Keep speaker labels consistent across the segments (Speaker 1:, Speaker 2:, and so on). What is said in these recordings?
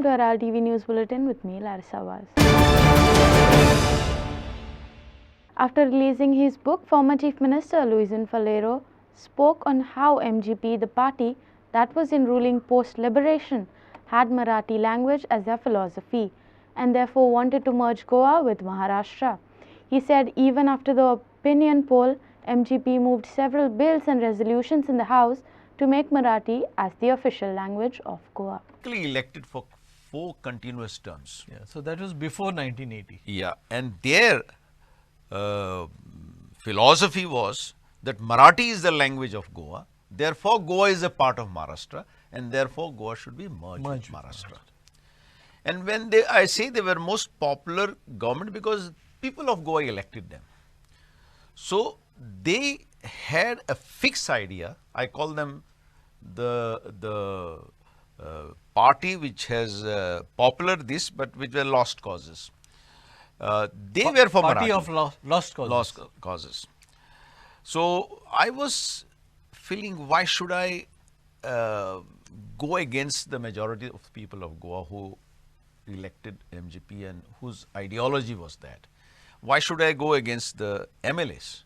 Speaker 1: to Herald TV News Bulletin with me, Larissa Vaz. After releasing his book, former Chief Minister Luis Falero spoke on how MGP, the party that was in ruling post-liberation, had Marathi language as their philosophy and therefore wanted to merge Goa with Maharashtra. He said even after the opinion poll, MGP moved several bills and resolutions in the House to make Marathi as the official language of Goa.
Speaker 2: Elected for 4 continuous terms.
Speaker 3: Yeah, so that was before 1980.
Speaker 2: Yeah, and their philosophy was that Marathi is the language of Goa, therefore Goa is a part of Maharashtra, and therefore Goa should be merged with Maharashtra. And when I say they were most popular government because people of Goa elected them. So they had a fixed idea. I call them the party which has popular this, but which were lost causes. They were for
Speaker 3: party
Speaker 2: Marathi.
Speaker 3: of lost causes.
Speaker 2: Lost causes. So I was feeling, why should I go against the majority of people of Goa who elected MGP and whose ideology was that? Why should I go against the MLAs?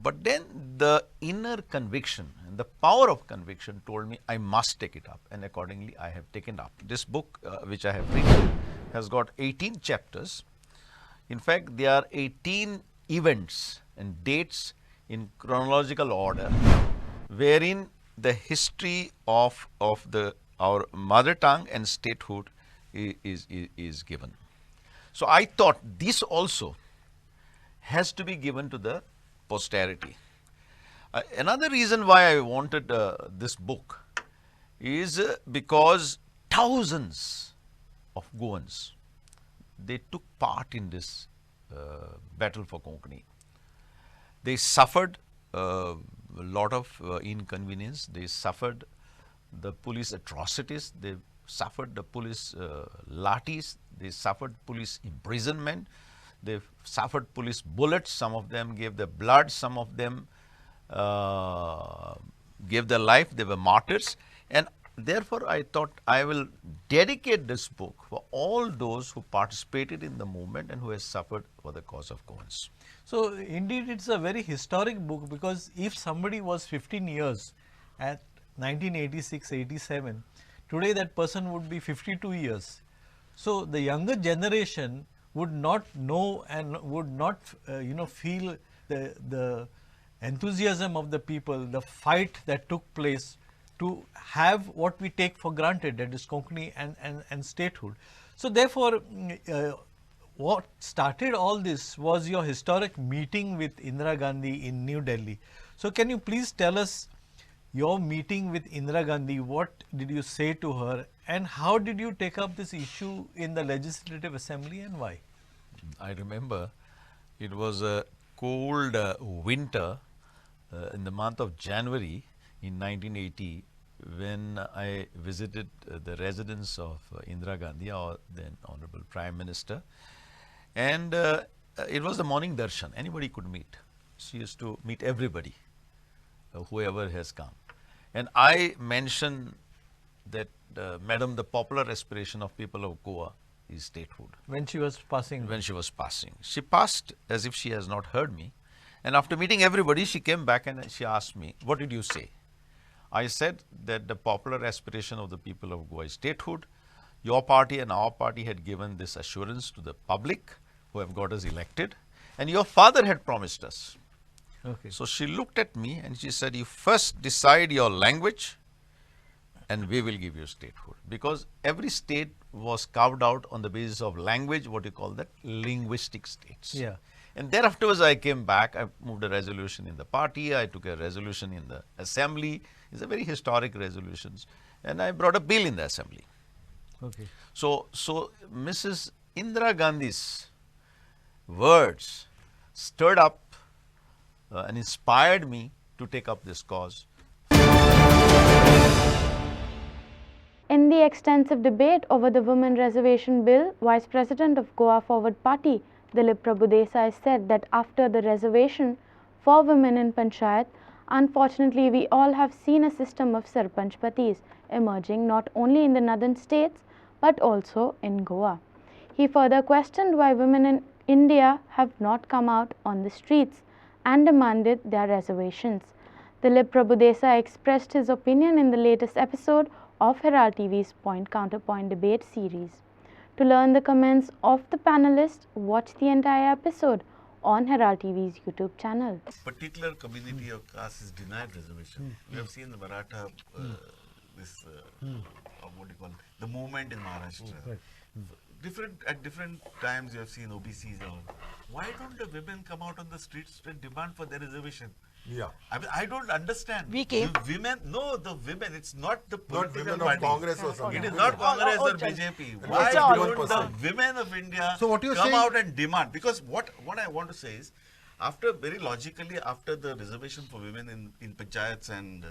Speaker 2: But then the inner conviction and the power of conviction told me I must take it up, and accordingly I have taken up. This book which I have written has got 18 chapters. In fact, there are 18 events and dates in chronological order wherein the history of our mother tongue and statehood is given. So I thought this also has to be given to the posterity. Another reason why I wanted this book is because thousands of Goans, they took part in this battle for Konkani. They suffered a lot of inconvenience. They suffered the police atrocities. They suffered the police lathis. They suffered police imprisonment. They suffered police bullets. Some of them gave their blood. Some of them gave their life. They were martyrs. And therefore, I thought I will dedicate this book for all those who participated in the movement and who has suffered for the cause of Goans.
Speaker 3: So indeed, it's a very historic book, because if somebody was 15 years at 1986-87, today that person would be 52 years. So the younger generation would not know and would not feel the enthusiasm of the people, the fight that took place to have what we take for granted, that is Konkani and statehood. So therefore, what started all this was your historic meeting with Indira Gandhi in New Delhi. So can you please tell us your meeting with Indira Gandhi? What did you say to her, and how did you take up this issue in the Legislative Assembly, and why?
Speaker 2: I remember it was a cold winter in the month of January in 1980 when I visited the residence of Indira Gandhi, or then Honorable Prime Minister, and it was the morning darshan. Anybody could meet. She used to meet everybody, whoever has come. And I mentioned that, Madam, the popular aspiration of people of Goa is statehood.
Speaker 3: When she was passing?
Speaker 2: When she was passing. She passed as if she has not heard me. And after meeting everybody, she came back and she asked me, what did you say? I said that the popular aspiration of the people of Goa is statehood. Your party and our party had given this assurance to the public who have got us elected, and your father had promised us.
Speaker 3: Okay.
Speaker 2: So she looked at me and she said, you first decide your language and we will give you statehood. Because every state was carved out on the basis of language, what you call that, linguistic states.
Speaker 3: Yeah.
Speaker 2: And thereafter I came back, I moved a resolution in the party, I took a resolution in the assembly. It's a very historic resolutions, and I brought a bill in the assembly.
Speaker 3: Okay.
Speaker 2: So Mrs. Indira Gandhi's words stirred up and inspired me to take up this cause.
Speaker 1: In the extensive debate over the Women Reservation Bill, Vice President of Goa Forward Party, Dilip Prabhudesai, said that after the reservation for women in Panchayat, unfortunately we all have seen a system of Sarpanch Patis emerging not only in the northern states but also in Goa. He further questioned why women in India have not come out on the streets and demanded their reservations. Dilip Prabhudesa expressed his opinion in the latest episode of Herald TV's Point Counterpoint debate series. To learn the comments of the panelists, watch the entire episode on Herald TV's YouTube channel.
Speaker 4: Particular community of caste is denied reservation. We have seen the Maratha, what do you call it, the movement in Maharashtra. At different times you have seen OBCs. Why don't the women come out on the streets and demand for their reservation?
Speaker 5: Yeah.
Speaker 4: I mean, I don't understand.
Speaker 6: We came.
Speaker 4: The women, no, the women, it's not the political
Speaker 5: women
Speaker 4: party.
Speaker 5: of Congress or something.
Speaker 4: It is not Congress or BJP. Why don't the women of India come out and demand? Because what I want to say is, very logically, after the reservation for women in panchayats and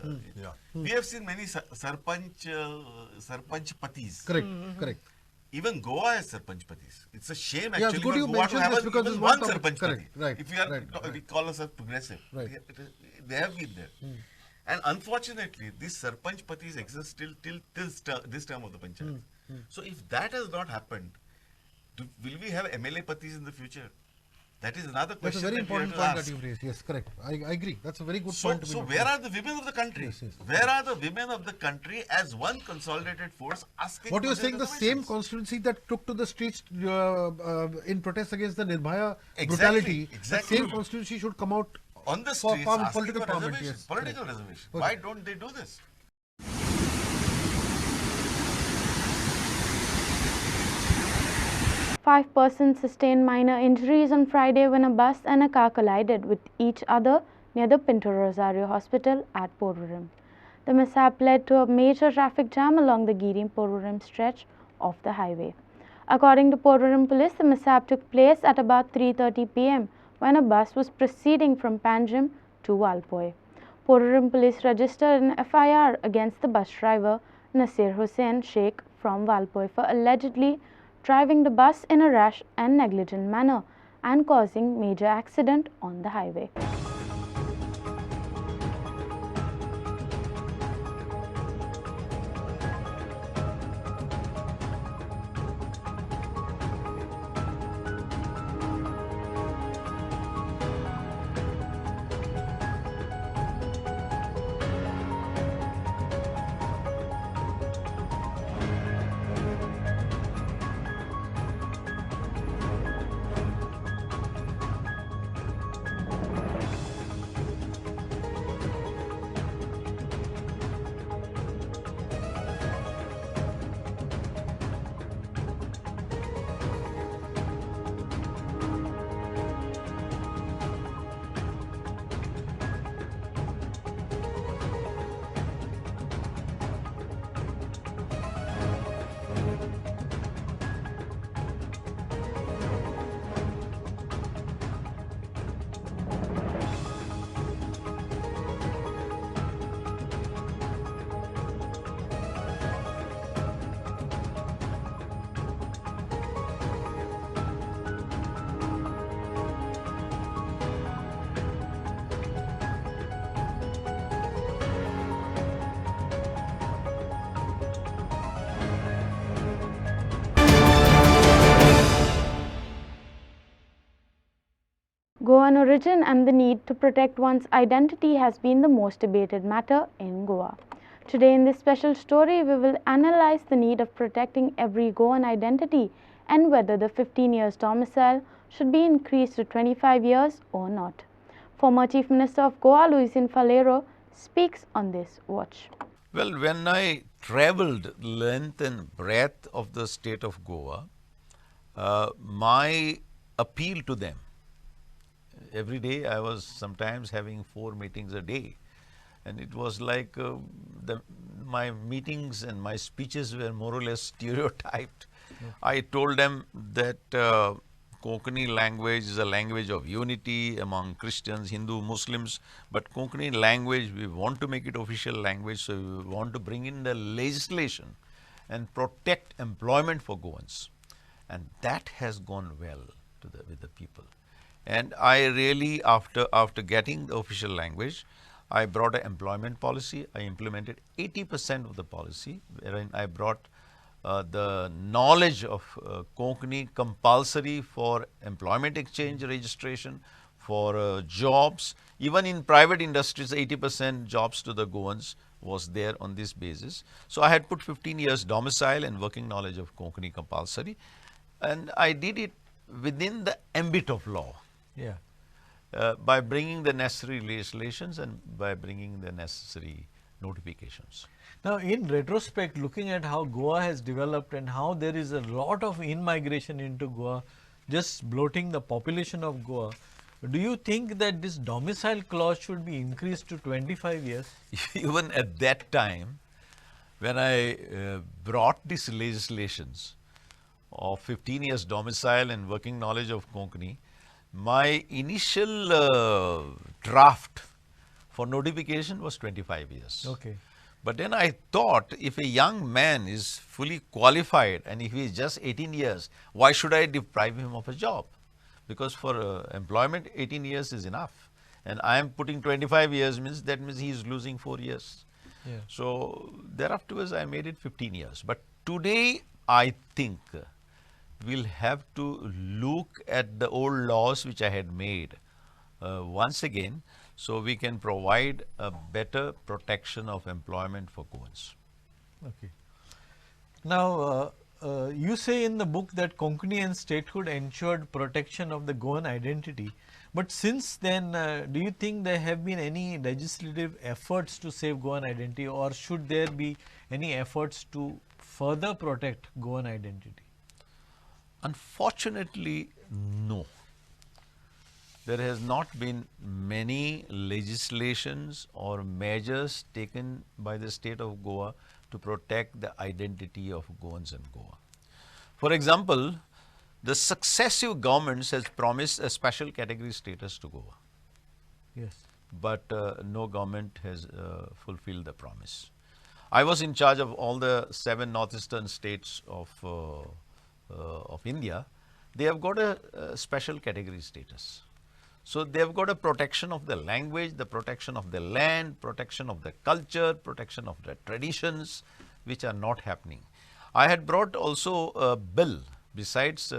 Speaker 4: we have seen many sarpanch patis.
Speaker 5: Correct.
Speaker 4: Even Goa has sarpanch patis. It's a shame
Speaker 5: Yeah,
Speaker 4: actually
Speaker 5: good
Speaker 4: for
Speaker 5: you
Speaker 4: Goa to
Speaker 5: mention
Speaker 4: have
Speaker 5: this because
Speaker 4: even
Speaker 5: it's
Speaker 4: one
Speaker 5: one
Speaker 4: sarpanch
Speaker 5: correct,
Speaker 4: pati.
Speaker 5: right,
Speaker 4: If we are,
Speaker 5: right.
Speaker 4: we call ourselves progressive,
Speaker 5: Right.
Speaker 4: they have been there. And unfortunately, these sarpanch patis exist till this term of the panchayat. So if that has not happened, will we have MLA patis in the future? That is another
Speaker 5: That's a
Speaker 4: question
Speaker 5: very
Speaker 4: that we have
Speaker 5: important
Speaker 4: to
Speaker 5: point
Speaker 4: ask.
Speaker 5: that you've raised. Yes, correct. I agree. That's a very good
Speaker 4: So,
Speaker 5: point. to be noted.
Speaker 4: where are the women of the country?
Speaker 5: Yes, yes.
Speaker 4: Where are the women of the country as one consolidated force asking
Speaker 5: What
Speaker 4: for
Speaker 5: you're
Speaker 4: their
Speaker 5: saying, the same
Speaker 4: reservations?
Speaker 5: constituency that took to the streets in protest against the Nirbhaya
Speaker 4: Exactly,
Speaker 5: brutality,
Speaker 4: exactly.
Speaker 5: that same constituency should come out
Speaker 4: On the
Speaker 5: for
Speaker 4: streets
Speaker 5: political
Speaker 4: asking for
Speaker 5: empowerment.
Speaker 4: reservation,
Speaker 5: Yes,
Speaker 4: political
Speaker 5: correct.
Speaker 4: reservation.
Speaker 5: Okay.
Speaker 4: Why don't they do this?
Speaker 1: 5 persons sustained minor injuries on Friday when a bus and a car collided with each other near the Pinto Rosario Hospital at Porvorim. The mishap led to a major traffic jam along the Girim-Porvorim stretch of the highway. According to Porvorim police, the mishap took place at about 3:30 p.m. when a bus was proceeding from Panjim to Valpoi. Porvorim police registered an FIR against the bus driver Nasir Hussain Sheikh from Valpoi for allegedly driving the bus in a rash and negligent manner and causing major accident on the highway. Goan origin and the need to protect one's identity has been the most debated matter in Goa. Today in this special story, we will analyze the need of protecting every Goan identity and whether the 15 years domicile should be increased to 25 years or not. Former Chief Minister of Goa, Luisin Falero, speaks on this. Watch.
Speaker 2: Well, when I traveled length and breadth of the state of Goa, my appeal to them, every day I was sometimes having 4 meetings a day, and it was like my meetings and my speeches were more or less stereotyped. I told them that Konkani language is a language of unity among Christians, Hindu, Muslims, but Konkani language, we want to make it official language, so we want to bring in the legislation and protect employment for Goans. And that has gone well with the people. And I really, after getting the official language, I brought an employment policy. I implemented 80% of the policy, wherein I brought the knowledge of Konkani compulsory for employment exchange registration, for jobs. Even in private industries, 80% jobs to the Goans was there on this basis. So I had put 15 years domicile and working knowledge of Konkani compulsory, and I did it within the ambit of law.
Speaker 3: Yeah.
Speaker 2: By bringing the necessary legislations and by bringing the necessary notifications.
Speaker 3: Now, in retrospect, looking at how Goa has developed and how there is a lot of in-migration into Goa, just bloating the population of Goa, do you think that this domicile clause should be increased to 25 years?
Speaker 2: Even at that time, when I brought these legislations of 15 years domicile and working knowledge of Konkani, my initial draft for notification was 25 years.
Speaker 3: Okay.
Speaker 2: But then I thought, if a young man is fully qualified and if he is just 18 years, why should I deprive him of a job? Because for employment, 18 years is enough. And I am putting 25 years, that means he is losing 4 years.
Speaker 3: Yeah.
Speaker 2: So thereafter I made it 15 years. But today, I think we'll have to look at the old laws which I had made once again, so we can provide a better protection of employment for Goans.
Speaker 3: Okay. Now, you say in the book that Konkani and statehood ensured protection of the Goan identity. But since then, do you think there have been any legislative efforts to save Goan identity, or should there be any efforts to further protect Goan identity?
Speaker 2: Unfortunately, no. There has not been many legislations or measures taken by the state of Goa to protect the identity of Goans in Goa. For example, the successive governments has promised a special category status to Goa.
Speaker 3: Yes.
Speaker 2: But no government has fulfilled the promise. I was in charge of all the 7 northeastern states of India. They have got a special category status. So they have got a protection of the language, the protection of the land, protection of the culture, protection of the traditions, which are not happening. I had brought also a bill, besides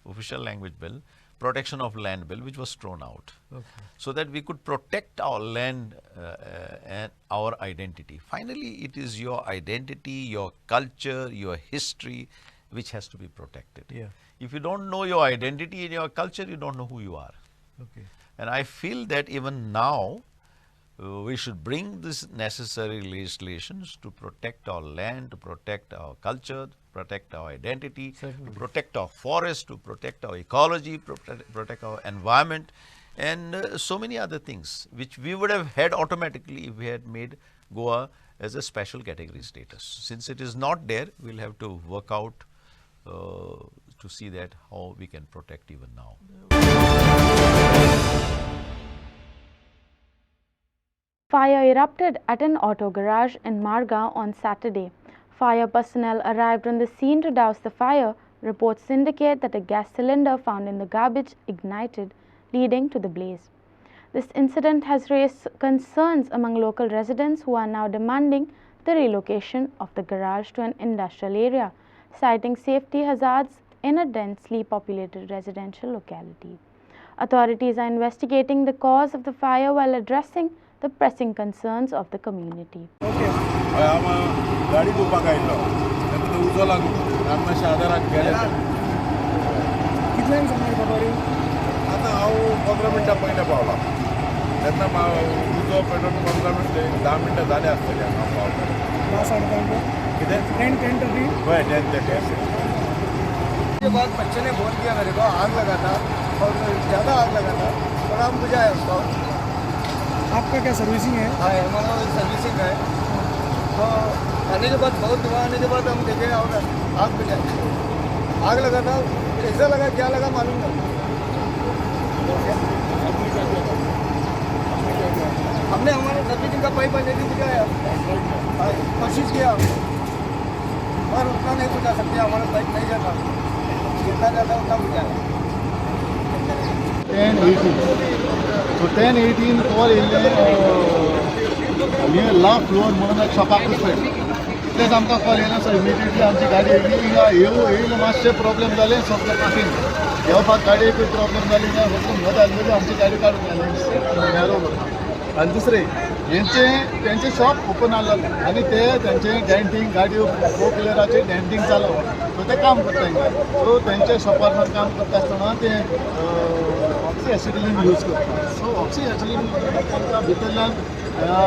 Speaker 2: official language bill, protection of land bill, which was thrown out.
Speaker 3: Okay.
Speaker 2: So that we could protect our land and our identity. Finally, it is your identity, your culture, your history, which has to be protected.
Speaker 3: Yeah.
Speaker 2: If you don't know your identity and your culture, you don't know who you are.
Speaker 3: Okay.
Speaker 2: And I feel that even now, we should bring this necessary legislations to protect our land, to protect our culture, to protect our identity,
Speaker 3: Certainly.
Speaker 2: to protect our forest, to protect our ecology, protect our environment, and so many other things, which we would have had automatically if we had made Goa as a special category status. Since it is not there, we'll have to work out to see that how we can protect even now.
Speaker 1: Fire erupted at an auto garage in Margao on Saturday. Fire personnel arrived on the scene to douse the fire. Reports indicate that a gas cylinder found in the garbage ignited, leading to the blaze. This incident has raised concerns among local residents who are now demanding the relocation of the garage to an industrial area, citing safety hazards in a densely populated residential locality. Authorities are investigating the cause of the fire while addressing the pressing concerns of the community.
Speaker 6: गाडी धुवपाक आयिल्लो तेन्ना उजो लागून आमी मातशें आदाराक गेले
Speaker 7: कितल्यांक सांगली खबर
Speaker 6: आतां हांव 15 मिनटां पयलें पावलां तेन्ना उजो पेटोवन 15 मिनटां 10 मिनटां जालीं आसतलीं हांगा पावता कितें
Speaker 7: 10:30
Speaker 6: हय 10:30
Speaker 7: के बाद बच्चे ने फोन किया मेरे को आग लगा था और ज़्यादा आग लगा था और हम बुझाए उसको। आपका क्या सर्विसिंग है? हाँ हमारा सर्विसिंग है। तो आने के बाद बहुत धुआं आने के बाद हम देखे और आग बुझाई। आग लगा था, ऐसा लगा क्या लगा मालूम नहीं। हमने हमारे सर्विसिंग का पाइप आने की बुझाया, कोशिश किया और उतना नहीं बुझा सकते, हमारा पाइप नहीं जाता, जितना जाता उतना बुझाया।
Speaker 8: 10:18. So 10:18 call in near last floor म्हणून एक शॉपाक दिसलें.
Speaker 7: तेच आमकां कॉल येयना सो इमिजिएटली आमची गाडी येयली हिंगा येयलो मातशे प्रॉब्लेम जाले सोगले पार्किंग येवपाक गाडयेक प्रॉब्लेम जाली काय फक्त मत आसलेली आमची गाडी काडून गेली हॅरोड आनी दुसरें तेंचे शॉप ओपन आसलेले आनी ते तेंचे डेंटींग गाडयो फोर व्हिलराचेर डेंटींग चालू सो ते काम करता हिंगा सो तेंच्या शॉपार काम करता आसतना ते ऑक्सी एसिडिलीन यूज करता सो ऑक्सी एसिडिलीन तांकां भितरल्यान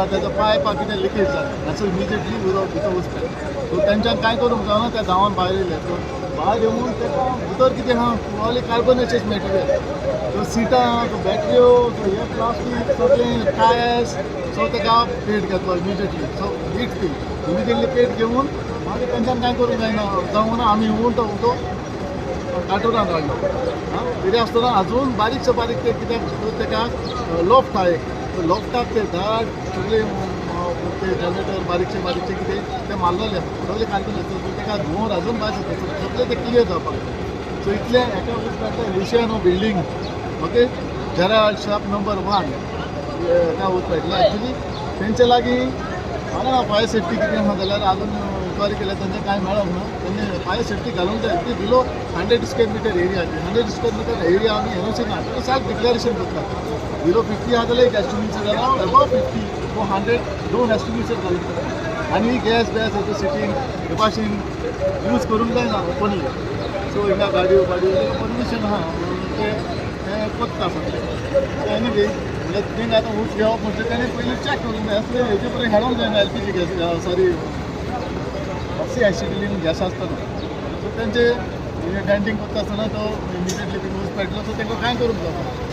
Speaker 7: तेजो पायपाक कितें लिकेज जालें सो इमिजिएटली भितर वचपाक सो तेंच्यान कांय करूंक जावना त्या गांवान भायर येयले सो भायर येवन तेका भितर कितें आहा ऑल कार्बनेचेस मॅटेरियल सो सिटां सो बॅटऱ्यो सो हे प्लास्टीक सगळें टायर्स सो तेका पेट घेतलो इमिजिएटली सो हीट ती इमिजिएटली पेट घेवन मागीर तेंच्यान कांय करूंक जावना आमी येवन तो उदो काटोरान हाडलो कितें आसतना आजून बारीकसो बारीक ते कित्याक तेका लॉफ्ट आहा एक लॉफ्टाक ते झाड सगळे ते जनरेटर बारीकशे कितें ते मारलेले सगळे काडलेले सो तेका धुंवर आजून भायर येता सगळे ते क्लियर जावपाक सो इतले एका वचपाक विशय न्हू building okay Gerald shop number 1 एका वचपाक एक्चुली तेंचे लागीं हांगा फायर सेफ्टी कितें आहा जाल्यार आजून इन्क्वायरी केल्यार तेंचे कांय मेळोंक ना तेंनी फायर सेफ्टी घालूंक जाय ती below 100 square metre area 100 square metre area आमी एनओसी ना सेल्फ डिक्लेरेशन करतात बिलो 50 आहा जाल्यार एक एस्टिमेशन जालां अबव 50 वो 100 दोन एस्टिमेशन घालूंक आनी गॅस हेजो सिटींग हे भाशेन यूज करूंक जायना ओपनली सो हिंगा गाडयो परमिशन आहा ते कोत्ता सगळें एनीवे म्हणल्यार तुमी आतां ऊस घेवप म्हणजे तेणी पयलीं चॅक करूंक जाय असले हेजे पर्यंत हेडोंक जायना LPG gas sorry oxy acetylene gas आसता सो तेंचे डेंटींग करता आसतना तो इमिजिएटली ते यूज पेटलो सो तेंकां कांय करूंक जावना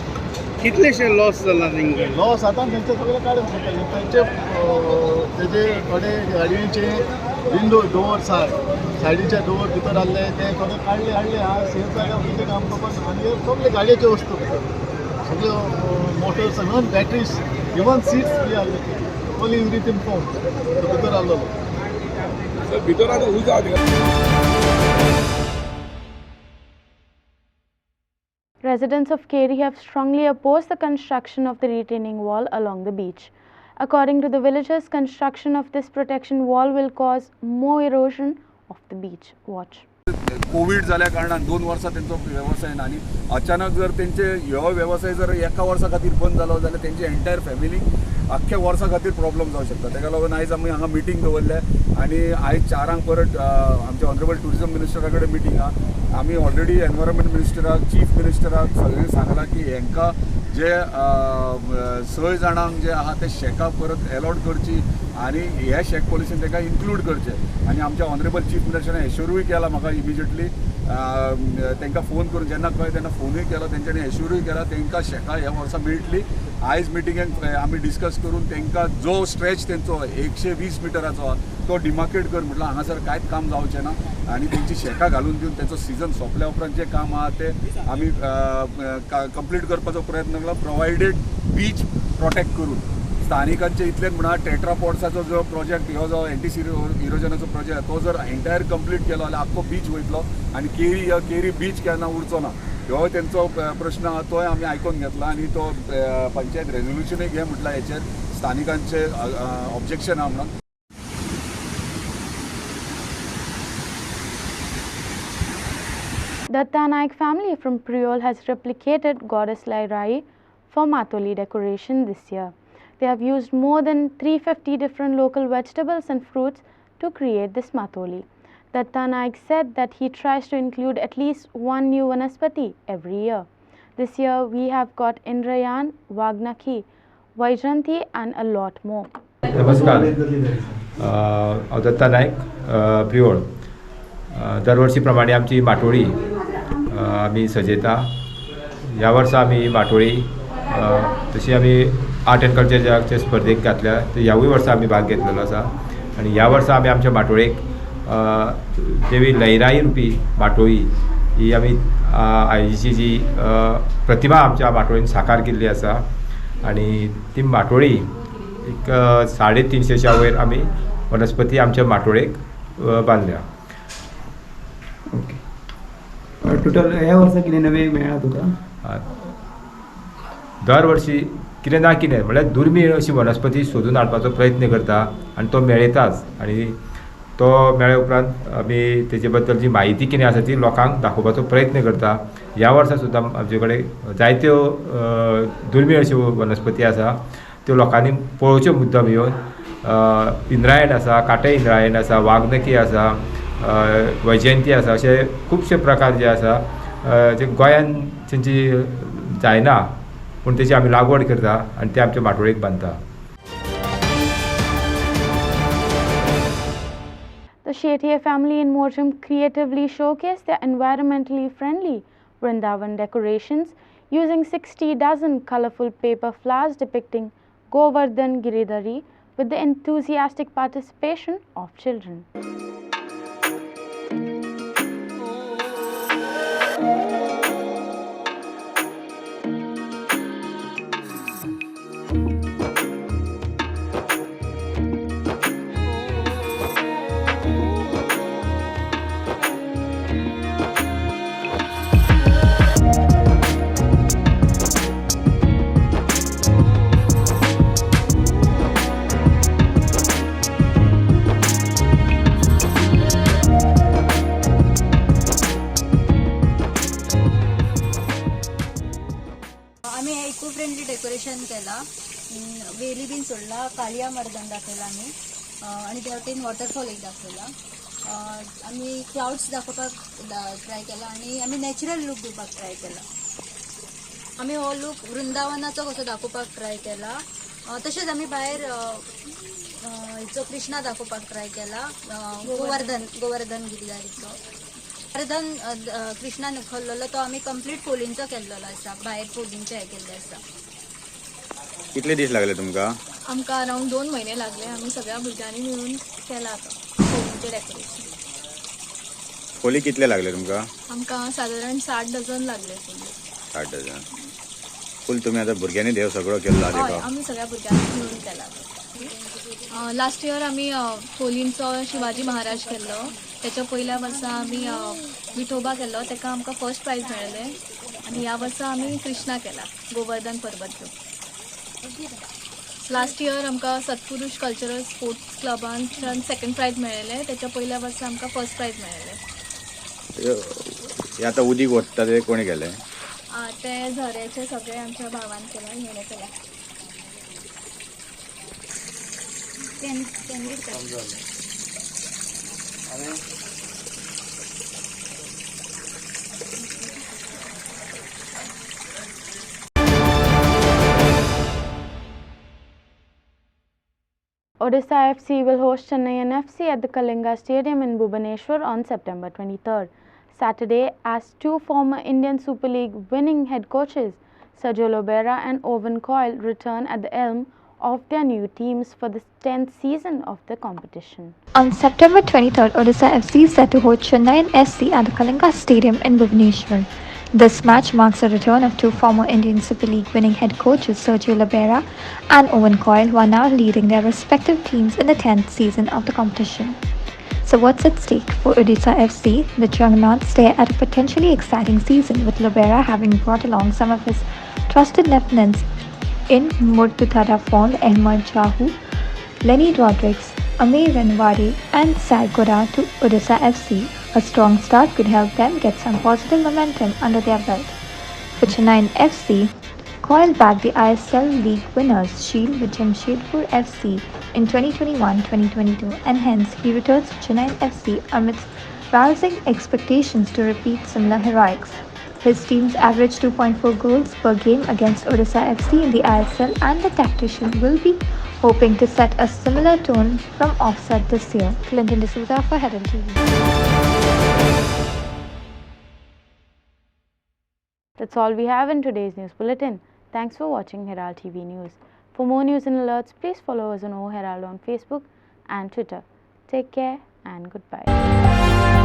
Speaker 8: कितलेशे लॉस जाला तेंकां
Speaker 7: लॉस आतां तेंचे सगळे काडून सोडटले तेजे थोडे गाडयेचे विंडो डोअर्स आहा सायडीचे डोअर भितर आहले ते थोडे हाडले आहा सेफ जाग्यार कितें काम करपाक आनी सगळे गाडयेचे वस्तू भितर सगळ्यो motors even batteries even seats बी आहले ओन्ली एवरीथींग फोन भितर आहलो
Speaker 6: भितर आतां खूंय जावं
Speaker 1: Residents of Keri have strongly opposed the construction of the retaining wall along the beach. According to the villagers, construction of this protection wall will cause more erosion of the beach. Watch.
Speaker 9: Covid जाल्या कारणान 2 वर्सां तेंचो वेवसाय ना आनी अचानक जर तेंचे ह्यो वेवसाय जर एका वर्सा खातीर बंद जालो जाल्यार तेंचे एंटायर फॅमिलीक आख्ख्या वर्सा खातीर प्रॉब्लम जावंक शकता ताका लागून आयज आमी हांगा मिटींग दवरल्या आनी आयज 4 परत आमच्या ऑनरेबल टुरिझम मिनिस्टरा कडेन मिटींग आहा आमी ऑलरेडी एनवायरमेंट मिनिस्टराक चीफ मिनिस्टराक सगळ्यांक सांगलां की हांकां जे 6 जाणांक जे आहा ते शेकां परत अलॉट करची आनी ह्या शेक पॉलिसीन ताका इन्क्लूड करचे आनी आमच्या ऑनरेबल चीफ मिनिस्टरान एश्योरूय केला म्हाका इमिजिएटली तांकां फोन करून जेन्ना कळ्ळें तेन्ना फोनूय केलो तेंच्यांनी एश्योरूय केला तांकां शेकां ह्या वर्सा मेळटली आयज मिटिंगेक आमी डिस्कस करून तांकां जो स्ट्रेच तेंचो 120 मिटराचो आहा तो डिमार्केट कर म्हटल्यार हांगासर कांयच काम जावचें ना आनी तेंची शेकां घालून दिवन तेंचो सिजन सोंपल्या उपरांत जें काम आहा तें आमी कंप्लीट करपाचो प्रयत्न केलो प्रोवायडेड बीच प्रोटेक्ट करून स्थानिकांचे इतलेच म्हणा टेट्रापॉड्साचो जो प्रोजेक्ट ह्यो जो एंटी इरोजनाचो प्रोजेक्ट तो जर एंटायर कंप्लीट केलो जाल्यार आख्खो बीच वयतलो आनी केरी बीच केन्ना उरचो ना ह्यो तेंचो प्रश्न आहा तोय आमी आयकून घेतला आनी तो पंचायत रेजोल्युशनूय घे म्हटल्यार हेचेर स्थानिकांचे ऑब्जेक्शन आहा म्हणून
Speaker 1: The Naik family from Priol has replicated Goddess Lai for Matoli decoration this year. They have used more than 350 different local vegetables and fruits to create this Matoli. Datta Naik said that he tries to include at least one new vanaspati every year. This year we have got Indrayan, Vagnaki, Vaijanti and a lot more.
Speaker 10: नमस्कार दत्ता नायक प्रियोळ दरवर्षी प्रमाणे आमची माटोळी आमी सजयता ह्या वर्सा आमी माटोळी तशी आमी art and कल्चरच्या स्पर्धेक घातल्या तर ह्यावूय वर्सा आमी भाग घेतलेलो आसा आनी ह्या वर्सा आमी आमच्या माटोळेक देवी लयराई रुपी माटोळी ही आमी आयजीची जी प्रतिमा आमच्या माटोळीन साकार केल्ली आसा आनी ती माटोळी एक 350च्या वयर आमी वनस्पती आमच्या माटोळेक बांदल्या.
Speaker 8: ओके टोटल ह्या वर्सा कितें नवें मेळ्ळा तुका
Speaker 10: दर वर्षी कितें ना कितें म्हळ्यार दुर्मीळ अशी वनस्पती सोदून हाडपाचो प्रयत्न करता आनी तो मेळयताच आनी तो मेळ्ळ्या उपरांत आमी तेजे बद्दल जी म्हायती कितें आसा ती लोकांक दाखोवपाचो प्रयत्न करता. ह्या वर्सा सुद्दां आमचे कडेन जायत्यो दुर्मीळ अश्यो वनस्पती आसा त्यो लोकांनी पळोवच्यो मुद्दम येवन. इंद्रायण आसा, काटे इंद्रायण आसा, वागनकी आसा, वैजयंती आसा, अशे खुबशे प्रकार जे आसा जे गोंयान तेंची जायना पूण तेची आमी लागवड करता आनी ते आमच्या माटोळेक बांदता.
Speaker 1: The Shettier family in Moorjam creatively showcased their environmentally friendly Vrindavan decorations using 60 dozen colorful paper flowers depicting Govardhan Giridhari with the enthusiastic participation of children.
Speaker 11: Decoration केला, वेली बीन सोडला, कालिया मर्दन दाखयला आमी आणि त्या वटेन वॉटरफॉल एक दाखयला. आमी क्लाउड्स दाखोवपाक ट्राय केला आणि आमी नॅचरल लूक दिवपाक ट्राय केला. आमी हो लूक वृंदावनाचो कसो दाखोवपाक ट्राय केला. तशेंच आमी भायर हिचो कृष्णा दाखोवपाक ट्राय केला, गोवर्धन गिरिधारीचो. कृष्णा न्हखल्लो तो आमी कंप्लीट फोलींचो केल्लो आसा, भायर फोलींचे हे केल्ले आसा.
Speaker 12: कितले दीस लागले तुमकां?
Speaker 11: आमकां अरावंड 2 महिने लागले. आमी सगळ्या भुरग्यांनी मिळून केला आता फोलींचे डेकोरेशन.
Speaker 12: फोली कितले लागले तुमकां?
Speaker 11: आमकां साधारण 60 डझन लागले फोली.
Speaker 12: 60 डझन फूल तुम्ही आता भुरग्यांनी देव सगळं केला?
Speaker 11: हय, आमी सगळ्या भुरग्यांनी मिळून केला. लास्ट इयर आमी फोलींचो शिवाजी महाराज केल्लो. त्याच्या पहिल्या वर्सा आमी विठोबा केल्लो, ताका आमकां फर्स्ट प्राइज मेळ्ळें. आणि ह्या वर्सा आमी कृष्णा केला, गोवर्धन पर्वत. लास्ट इयर आमकां सत्पुरुष कल्चरल स्पोर्ट्स क्लबान सेकंड प्राइज मेळ्ळें. त्याच्या पहिल्या वर्सा आमकां फर्स्ट प्राइज मेळ्ळें.
Speaker 12: हे आता उदीक वता ते कोणी केले?
Speaker 11: ते झऱ्याचे सगळे आमच्या भावान केला, हेणे केला.
Speaker 1: Odisha FC will host Chennai FC at the Kalinga Stadium in Bhubaneswar on September 23rd. Saturday, as two former Indian Super League winning head coaches, Sergio Lobera and Owen Coyle, return at the helm of their new teams for the 10th season of the competition.
Speaker 13: On September 23rd, Odisha FC is set to host Chennai FC at the Kalinga Stadium in Bhubaneswar. This match marks the return of two former Indian Super League winning head coaches Sergio Lobera and Owen Coyle, who are now leading their respective teams in the 10th season of the competition. So what's at stake for Odisha FC? The Juggernauts stare at a potentially exciting season, with Lobera having brought along some of his trusted lieutenants in Murtuthara form Ahmed Jahu, Lenny Rodrigues, Amir Ranwari and Saigora to Odisha FC. A strong start could help them get some positive momentum under their belt. For Chennai FC, Coyle bagged the ISL League Winners' Shield with Jamshedpur FC in 2021-2022 and hence he returns to Chennai FC amidst rousing expectations to repeat similar heroics. His teams averaged 2.4 goals per game against Odisha FC in the ISL and the tactician will be hoping to set a similar tone from offset this year. Clinton D'Souza for Herald TV.
Speaker 1: That's all we have in today's news bulletin. Thanks for watching Herald TV News. For more news and alerts, please follow us on O Herald on Facebook and Twitter. Take care and goodbye.